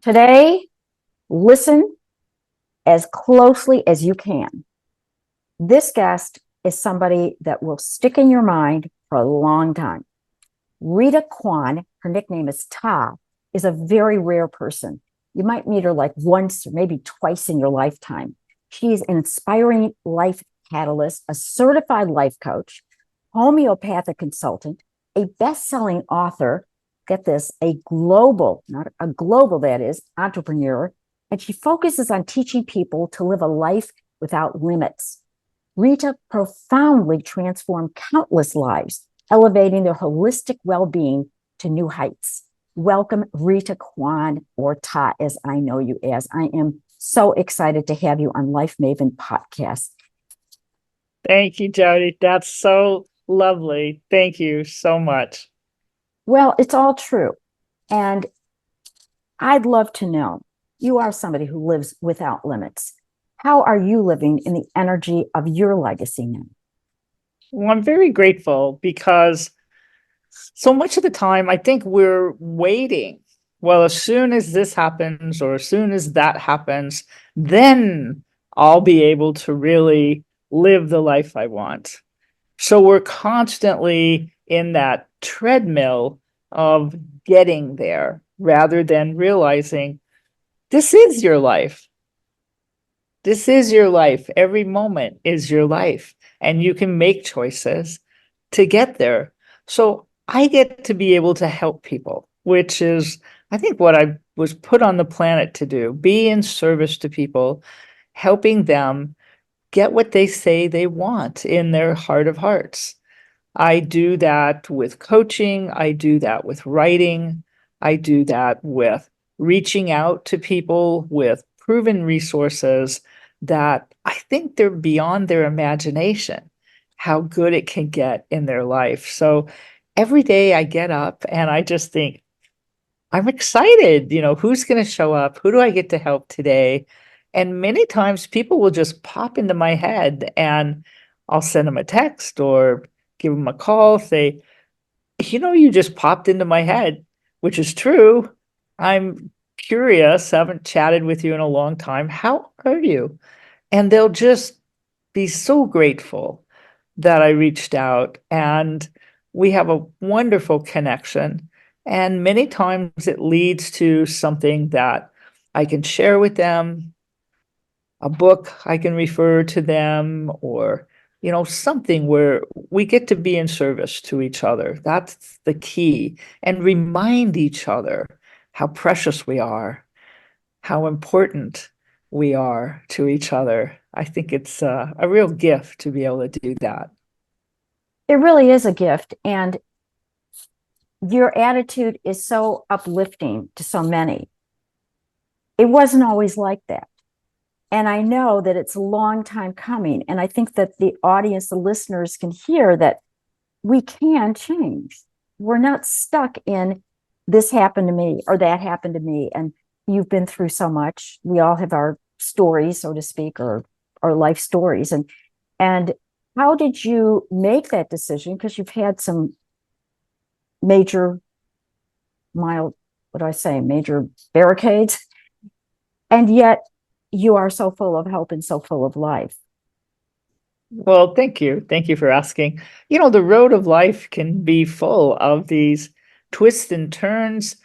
Today, listen as closely as you can. This guest is somebody that will stick in your mind for a long time. Rhetah Kwan, her nickname is Ta, is a very rare person. You might meet her like once or maybe twice in your lifetime. She's an inspiring life catalyst, a certified life coach, homeopathic consultant, a best-selling author, get this, a global, not a global, that is, entrepreneur, and she focuses on teaching people to live a life without limits. Rhetah profoundly transformed countless lives, elevating their holistic well-being to new heights. Welcome, Rhetah Kwan, or Ta, as I know you as. I am so excited to have you on LifeMaven podcast. Thank you, Jody. That's so lovely. Thank you so much. Well, it's all true. And I'd love to know, you are somebody who lives without limits. How are you living in the energy of your legacy now? Well, I'm very grateful because so much of the time I think we're waiting. Well, as soon as this happens or as soon as that happens, then I'll be able to really live the life I want. So we're constantly in that treadmill of getting there rather than realizing this is your life. This is your life. Every moment is your life, and you can make choices to get there. So I get to be able to help people, which is, I think, what I was put on the planet to do, be in service to people, helping them get what they say they want in their heart of hearts. I do that with coaching. I do that with writing. I do that with reaching out to people with proven resources that I think they're beyond their imagination, how good it can get in their life. So every day I get up and I just think, I'm excited. Who's going to show up? Who do I get to help today? And many times people will just pop into my head and I'll send them a text or give them a call, say, you just popped into my head, which is true. I'm curious, haven't chatted with you in a long time. How are you? And they'll just be so grateful that I reached out, and we have a wonderful connection. And many times it leads to something that I can share with them, a book I can refer to them, or something where we get to be in service to each other. That's the key. And remind each other how precious we are, how important we are to each other. I think it's a real gift to be able to do that. It really is a gift. And your attitude is so uplifting to so many. It wasn't always like that. And I know that it's a long time coming. And I think that the audience, the listeners can hear that we can change. We're not stuck in this happened to me or that happened to me. And you've been through so much. We all have our stories, so to speak, or our life stories. And how did you make that decision? Because you've had some major, mild, what do I say, major barricades. And yet you are so full of hope and so full of life. Well, thank you. Thank you for asking. The road of life can be full of these twists and turns,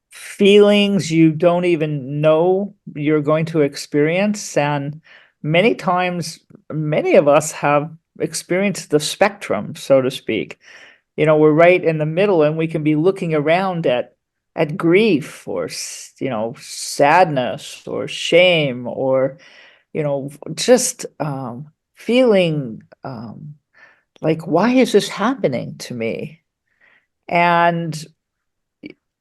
feelings you don't even know you're going to experience. And many times, many of us have experienced the spectrum, so to speak. We're right in the middle and we can be looking around at grief or, sadness or shame or, just feeling like, why is this happening to me? And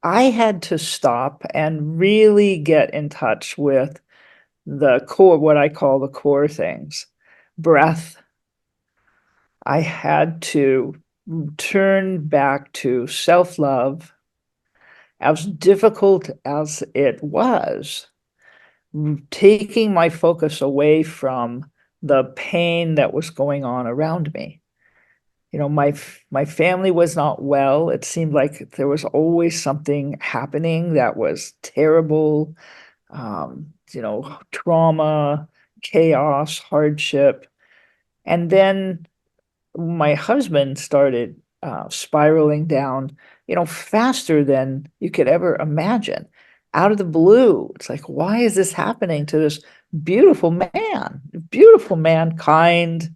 I had to stop and really get in touch with the core, what I call the core things. Breath. I had to turn back to self-love, as difficult as it was, taking my focus away from the pain that was going on around me. My family was not well. It seemed like there was always something happening that was terrible. Trauma, chaos, hardship. And then my husband started spiraling down, faster than you could ever imagine. Out of the blue, it's like, why is this happening to this beautiful man? Beautiful man, kind,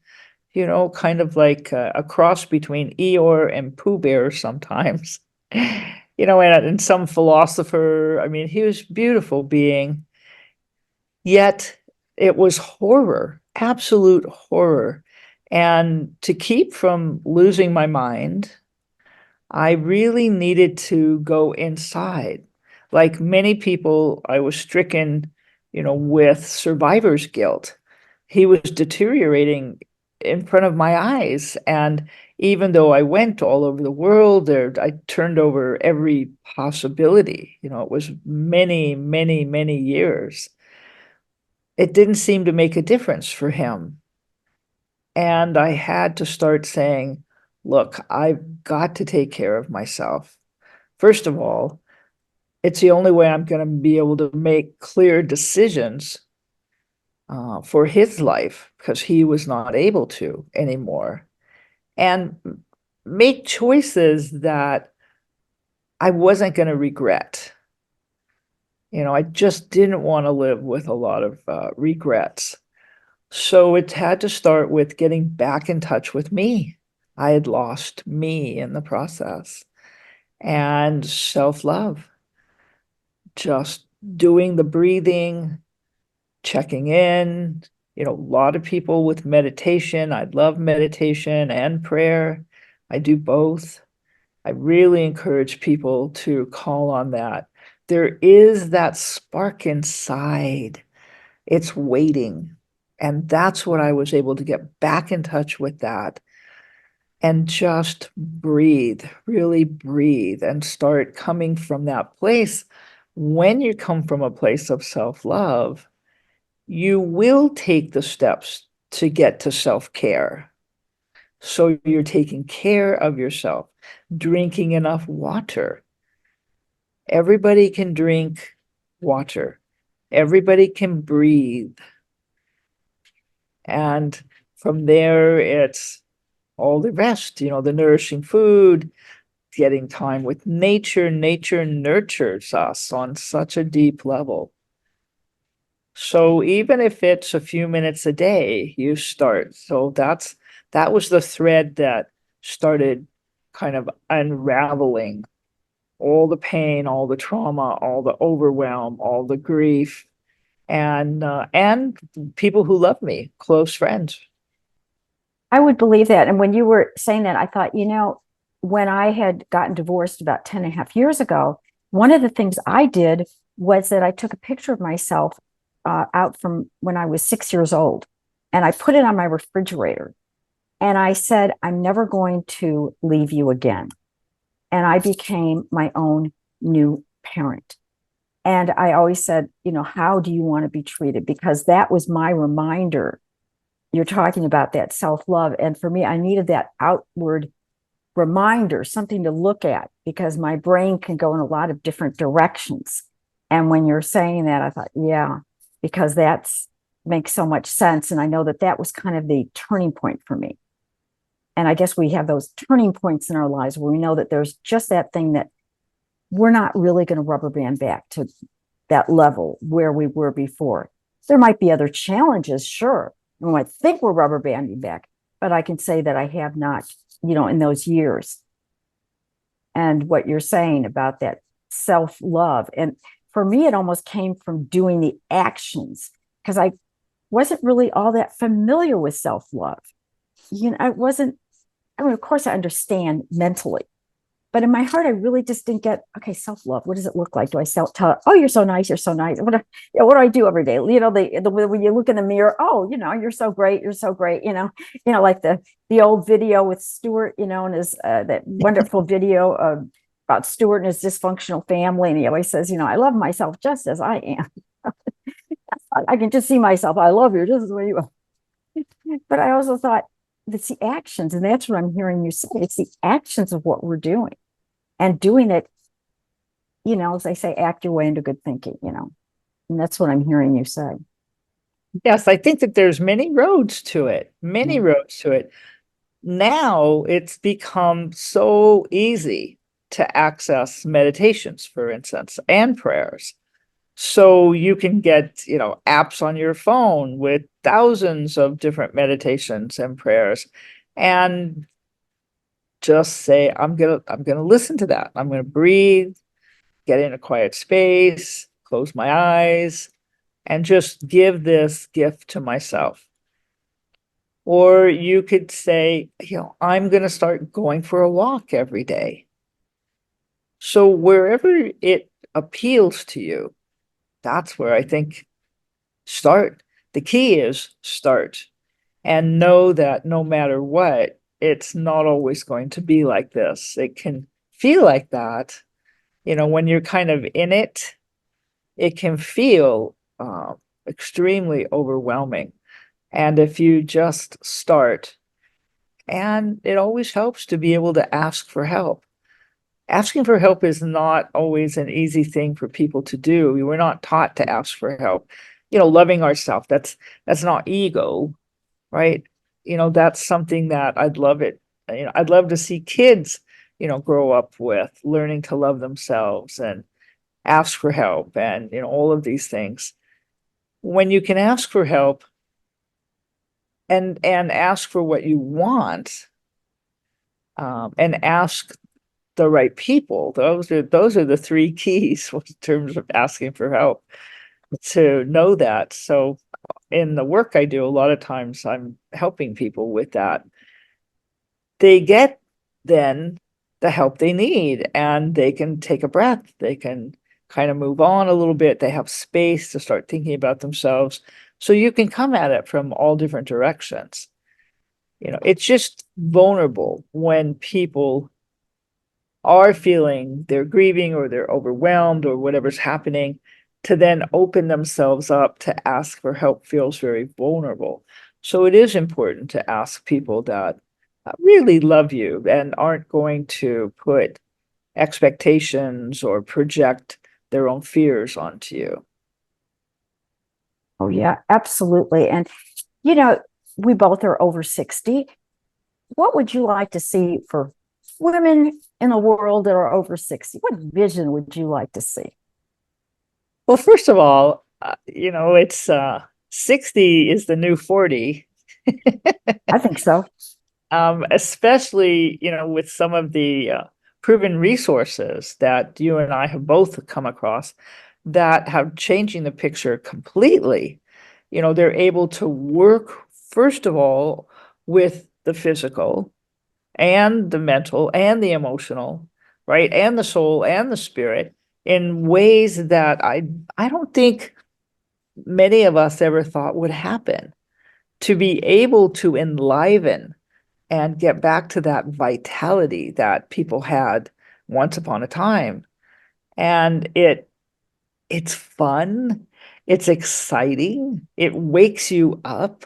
kind of like a cross between Eeyore and Pooh Bear sometimes. And some philosopher, I mean, he was a beautiful being. Yet it was horror, absolute horror. And to keep from losing my mind, I really needed to go inside. Like many people, I was stricken, with survivor's guilt. He was deteriorating in front of my eyes. And even though I went all over the world, I turned over every possibility. It was many, many, many years. It didn't seem to make a difference for him. And I had to start saying, look, I've got to take care of myself. First of all, it's the only way I'm going to be able to make clear decisions for his life, because he was not able to anymore. And make choices that I wasn't going to regret. I just didn't want to live with a lot of regrets. So it had to start with getting back in touch with me. I had lost me in the process, and self-love, just doing the breathing, checking in. A lot of people with meditation. I love meditation and prayer. I do both. I really encourage people to call on that. There is that spark inside. It's waiting. And that's what I was able to get back in touch with, that and just breathe, really breathe, and start coming from that place. When you come from a place of self-love, you will take the steps to get to self-care. So you're taking care of yourself, drinking enough water. Everybody can drink water. Everybody can breathe. And from there, it's all the rest, the nourishing food, getting time with nature. Nature nurtures us on such a deep level. So even if it's a few minutes a day, you start. So that was the thread that started kind of unraveling all the pain, all the trauma, all the overwhelm, all the grief, and people who love me, close friends. I would believe that. And when you were saying that, I thought, when I had gotten divorced about 10 and a half years ago, one of the things I did was that I took a picture of myself out from when I was 6 years old, and I put it on my refrigerator. And I said, I'm never going to leave you again. And I became my own new parent. And I always said, how do you want to be treated? Because that was my reminder. You're talking about that self-love. And for me, I needed that outward reminder, something to look at, because my brain can go in a lot of different directions. And when you're saying that, I thought, yeah, because that's makes so much sense. And I know that was kind of the turning point for me. And I guess we have those turning points in our lives where we know that there's just that thing that we're not really going to rubber band back to that level where we were before. There might be other challenges, sure. We might think we're rubber banding back, but I can say that I have not, in those years. And what you're saying about that self-love. And for me, it almost came from doing the actions, because I wasn't really all that familiar with self-love. Of course I understand mentally, but in my heart, I really just didn't get, okay, self-love. What does it look like? Do I tell, oh, you're so nice. You're so nice. What do I do every day? When you look in the mirror, oh, you're so great. You're so great. Like the old video with Stuart, and his, that wonderful video about Stuart and his dysfunctional family. And he always says, I love myself just as I am. I can just see myself. I love you just as you are. But I also thought, it's the actions. And that's what I'm hearing you say. It's the actions of what we're doing and doing it, as they say, act your way into good thinking. And that's what I'm hearing you say. Yes, I think that there's many roads to it, many Mm. roads to it. Now it's become so easy to access meditations, for instance, and prayers. So you can get, apps on your phone with thousands of different meditations and prayers, and just say, I'm gonna listen to that. I'm gonna breathe, get in a quiet space, close my eyes, and just give this gift to myself. Or you could say, I'm going to start going for a walk every day. So wherever it appeals to you, that's where I think start. The key is start and know that no matter what, it's not always going to be like this. It can feel like that. When you're kind of in it, it can feel extremely overwhelming. And if you just start, and it always helps to be able to ask for help. Asking for help is not always an easy thing for people to do. We were not taught to ask for help. Loving ourselves, that's not ego, right? That's something that I'd love to see kids, grow up with, learning to love themselves and ask for help and, all of these things. When you can ask for help and ask for what you want, and ask the right people. Those are the three keys in terms of asking for help, to know that. So in the work I do, a lot of times I'm helping people with that. They get then the help they need, and they can take a breath. They can kind of move on a little bit. They have space to start thinking about themselves. So you can come at it from all different directions. It's just vulnerable when people are feeling they're grieving or they're overwhelmed or whatever's happening, to then open themselves up to ask for help feels very vulnerable. So it is important to ask people that really love you and aren't going to put expectations or project their own fears onto you. Oh, yeah, absolutely. And, you know, we both are over 60. What would you like to see for women in the world that are over 60? What vision would you like to see? Well, first of all, it's 60 is the new 40. I think so. Especially, with some of the proven resources that you and I have both come across that have changing the picture completely. They're able to work, first of all, with the physical and the mental and the emotional, right? And the soul and the spirit in ways that I don't think many of us ever thought would happen. To be able to enliven and get back to that vitality that people had once upon a time. And it's fun, it's exciting, it wakes you up.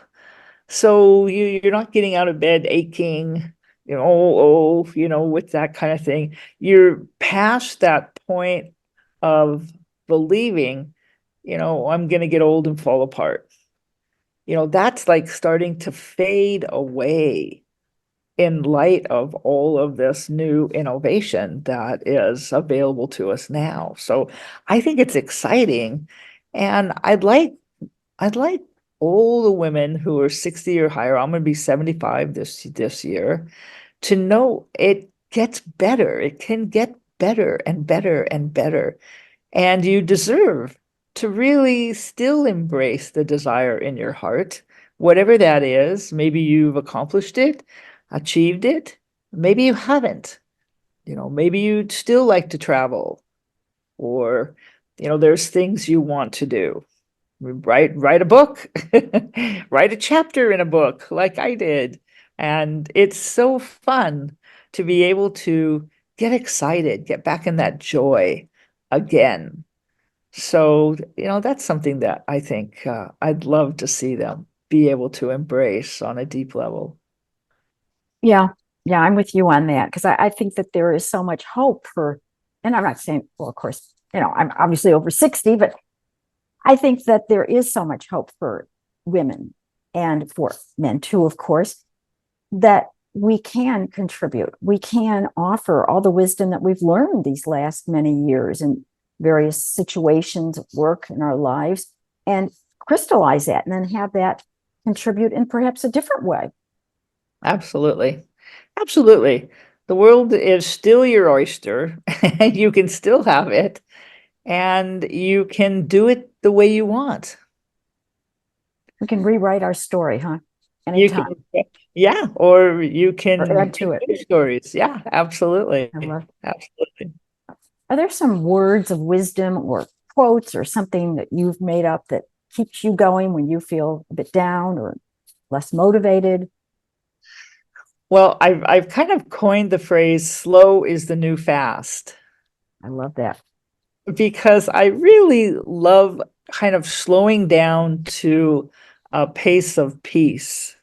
So you're not getting out of bed aching, with that kind of thing. You're past that point of believing, I'm going to get old and fall apart. That's like starting to fade away in light of all of this new innovation that is available to us now. So I think it's exciting. And I'd like all the women who are 60 or higher, I'm going to be 75 this year, to know it gets better. It can get better and better and better. And you deserve to really still embrace the desire in your heart, whatever that is. Maybe you've accomplished it, achieved it. Maybe you haven't. Maybe you'd still like to travel, or, there's things you want to do. Write a book, write a chapter in a book like I did. And it's so fun to be able to get excited, get back in that joy again. So, that's something that I think I'd love to see them be able to embrace on a deep level. Yeah, yeah, I'm with you on that because I think that there is so much hope for, and I'm not saying, well, of course, I'm obviously over 60, but I think that there is so much hope for women and for men too, of course, that we can contribute. We can offer all the wisdom that we've learned these last many years in various situations, work in our lives, and crystallize that and then have that contribute in perhaps a different way. Absolutely. Absolutely. The world is still your oyster, and you can still have it, and you can do it the way you want. We can rewrite our story, huh? You Anytime, can, yeah, or you or can add to make it. new stories. Yeah, absolutely. I love. Absolutely. Are there some words of wisdom or quotes or something that you've made up that keeps you going when you feel a bit down or less motivated? Well, I've kind of coined the phrase slow is the new fast I love that. because I really love kind of slowing down to a pace of peace,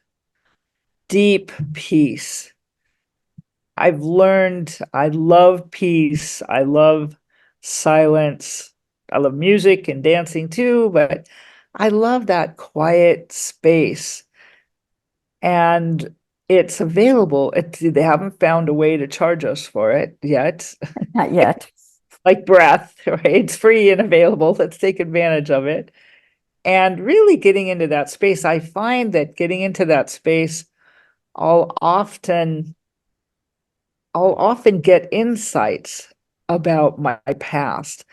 deep peace. I've learned I love peace. I love silence. I love music and dancing too, but I love that quiet space. And it's available. They haven't found a way to charge us for it yet, Not yet. like breath, right? It's free and available. Let's take advantage of it. And really getting into that space, I find that getting into that space, I'll often I'll often get insights about my past,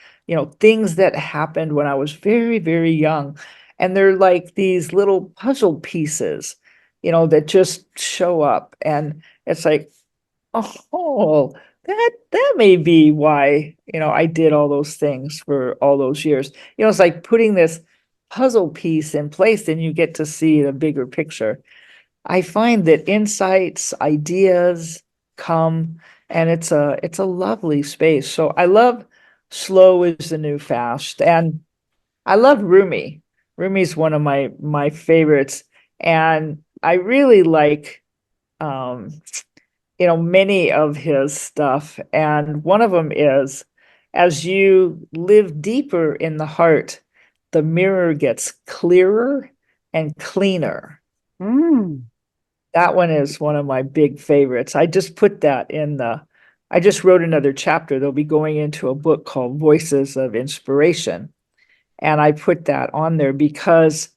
things that happened when I was very, very young. And they're like these little puzzle pieces, that just show up. And it's like, oh, that may be why, I did all those things for all those years. It's like putting this puzzle piece in place and you get to see the bigger picture. I find that insights, ideas come, and it's a lovely space. So I love slow is the new fast, and I love Rumi. Rumi's one of my favorites, and I really like many of his stuff. And one of them is, as you live deeper in the heart, the mirror gets clearer and cleaner. Mm, That one is one of my big favorites. I just wrote another chapter. They'll be going into a book called Voices of Inspiration. And I put that on there because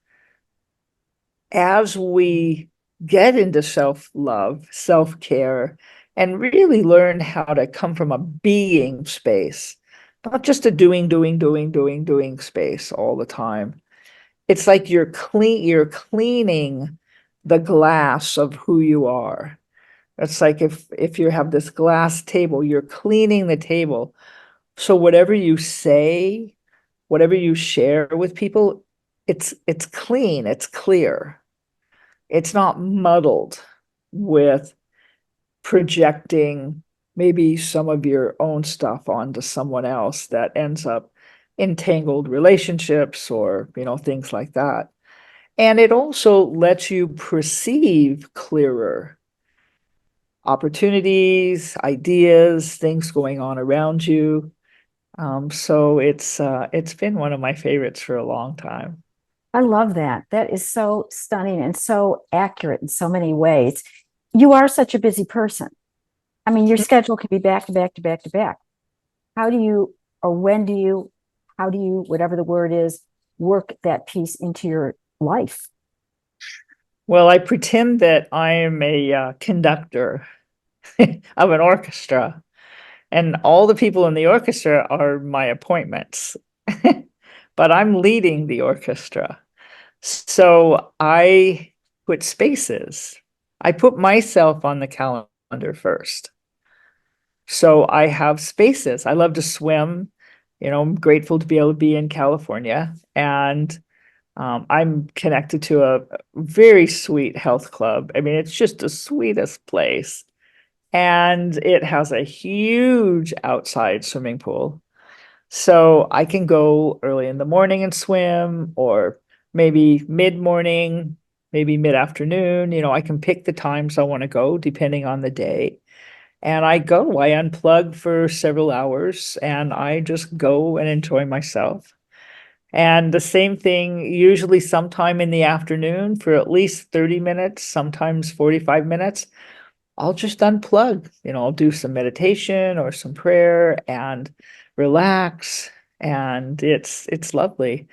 as we get into self-love, self-care, and really learn how to come from a being space, not just a doing space all the time. It's like you're cleaning the glass of who you are. It's like if you have this glass table, you're cleaning the table. So whatever you say, whatever you share with people, it's clean, it's clear. It's not muddled with projecting maybe some of your own stuff onto someone else that ends up entangled relationships or, things like that. And it also lets you perceive clearer opportunities, ideas, things going on around you. So it's been one of my favorites for a long time. I love that. That is so stunning and so accurate in so many ways. You are such a busy person. I mean, your schedule can be back to back to back to back. How do you, or when do you, how do you, whatever the word is, work that piece into your life? Well, I pretend that I am a conductor of an orchestra, and all the people in the orchestra are my appointments. But I'm leading the orchestra. So I put spaces. I put myself on the calendar first. So I have spaces. I love to swim. I'm grateful to be able to be in California. And I'm connected to a very sweet health club. I mean, it's just the sweetest place. And it has a huge outside swimming pool. So I can go early in the morning and swim, or maybe mid-morning, maybe mid-afternoon. I can pick the times I want to go depending on the day. And I unplug for several hours and I just go and enjoy myself. And the same thing, usually sometime in the afternoon for at least 30 minutes, sometimes 45 minutes, I'll just unplug. I'll do some meditation or some prayer and relax. And it's lovely.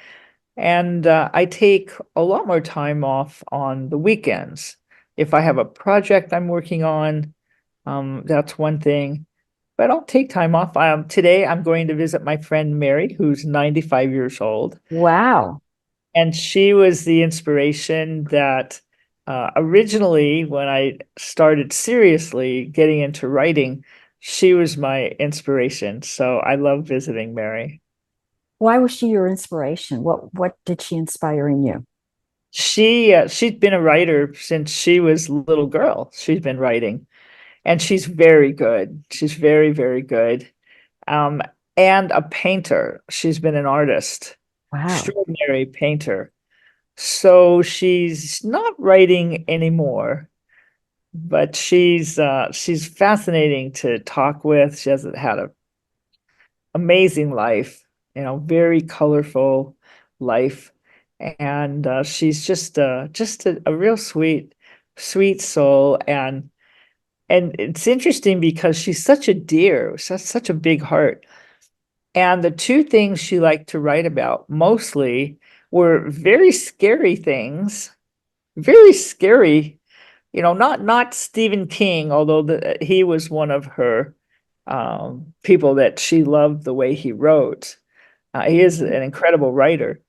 And I take a lot more time off on the weekends. If I have a project I'm working on, that's one thing. But I'll take time off. Today I'm going to visit my friend Mary, who's 95 years old. Wow. And she was the inspiration that originally, when I started seriously getting into writing, she was my inspiration. So I love visiting Mary. Why was she your inspiration? What did she inspire in you? She's been a writer since she was a little girl. She's been writing, and she's very good. She's very, very good. Um, and a painter. She's been an artist, Wow. extraordinary painter. So she's not writing anymore, but she's fascinating to talk with. She has had an amazing life, very colorful life, and she's just a real sweet soul. And it's interesting because she's such a dear, such a big heart. And the two things she liked to write about mostly were very scary things, very scary, not Stephen King, although he was one of her people that she loved the way he wrote. He is Mhm. an incredible writer.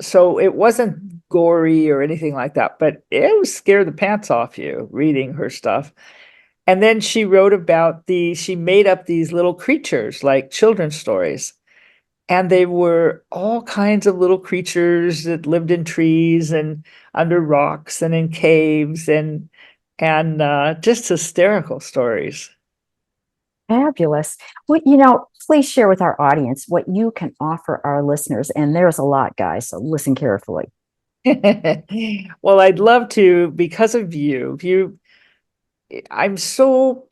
So it wasn't gory or anything like that, but it would scare the pants off you reading her stuff. And then she wrote about she made up these little creatures like children's stories. And they were all kinds of little creatures that lived in trees and under rocks and in caves and just hysterical stories. Fabulous. Well, please share with our audience what you can offer our listeners. And there's a lot, guys, so listen carefully. Well, I'd love to because of you. I'm so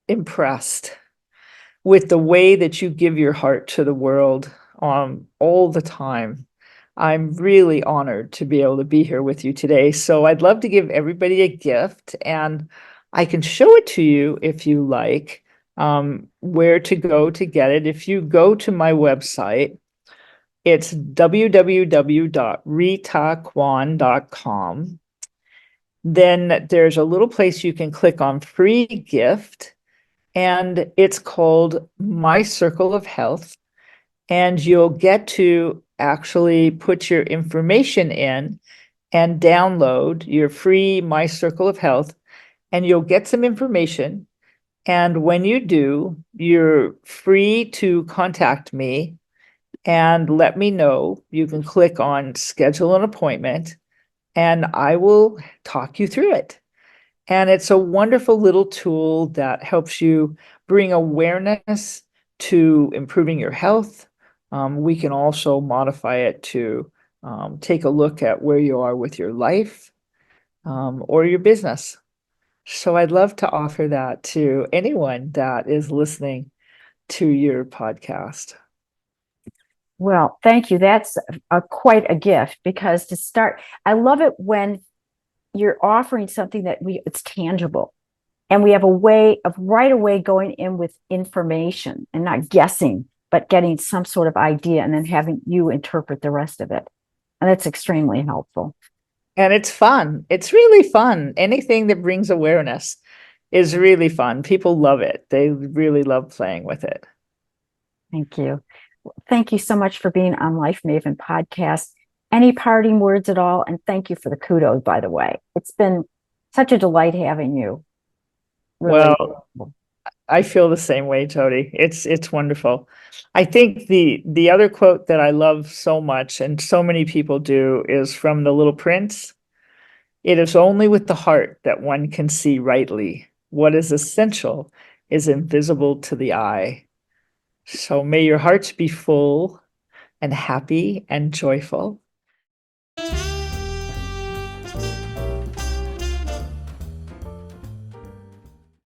impressed with the way that you give your heart to the world all the time. I'm really honored to be able to be here with you today. So I'd love to give everybody a gift, and I can show it to you if you like, where to go to get it. If you go to my website, it's www.rhetahkwan.com. Then there's a little place you can click on free gift, and it's called My Circle of Health. And you'll get to actually put your information in and download your free My Circle of Health, and you'll get some information. And when you do, you're free to contact me and let me know. You can click on schedule an appointment, and I will talk you through it. And it's a wonderful little tool that helps you bring awareness to improving your health. We can also modify it to take a look at where you are with your life or your business. So I'd love to offer that to anyone that is listening to your podcast. Well, thank you. That's quite a gift because to start, I love it when you're offering something that it's tangible and we have a way of right away going in with information and not guessing, but getting some sort of idea and then having you interpret the rest of it. And that's extremely helpful. And it's fun. It's really fun. Anything that brings awareness is really fun. People love it. They really love playing with it. Thank you. Thank you so much for being on LifeMaven podcast. Any parting words at all? And thank you for the kudos, by the way. It's been such a delight having you. Really. Well, I feel the same way, Jody. It's wonderful. I think the other quote that I love so much, and so many people do, is from The Little Prince. It is only with the heart that one can see rightly. What is essential is invisible to the eye. So may your hearts be full and happy and joyful.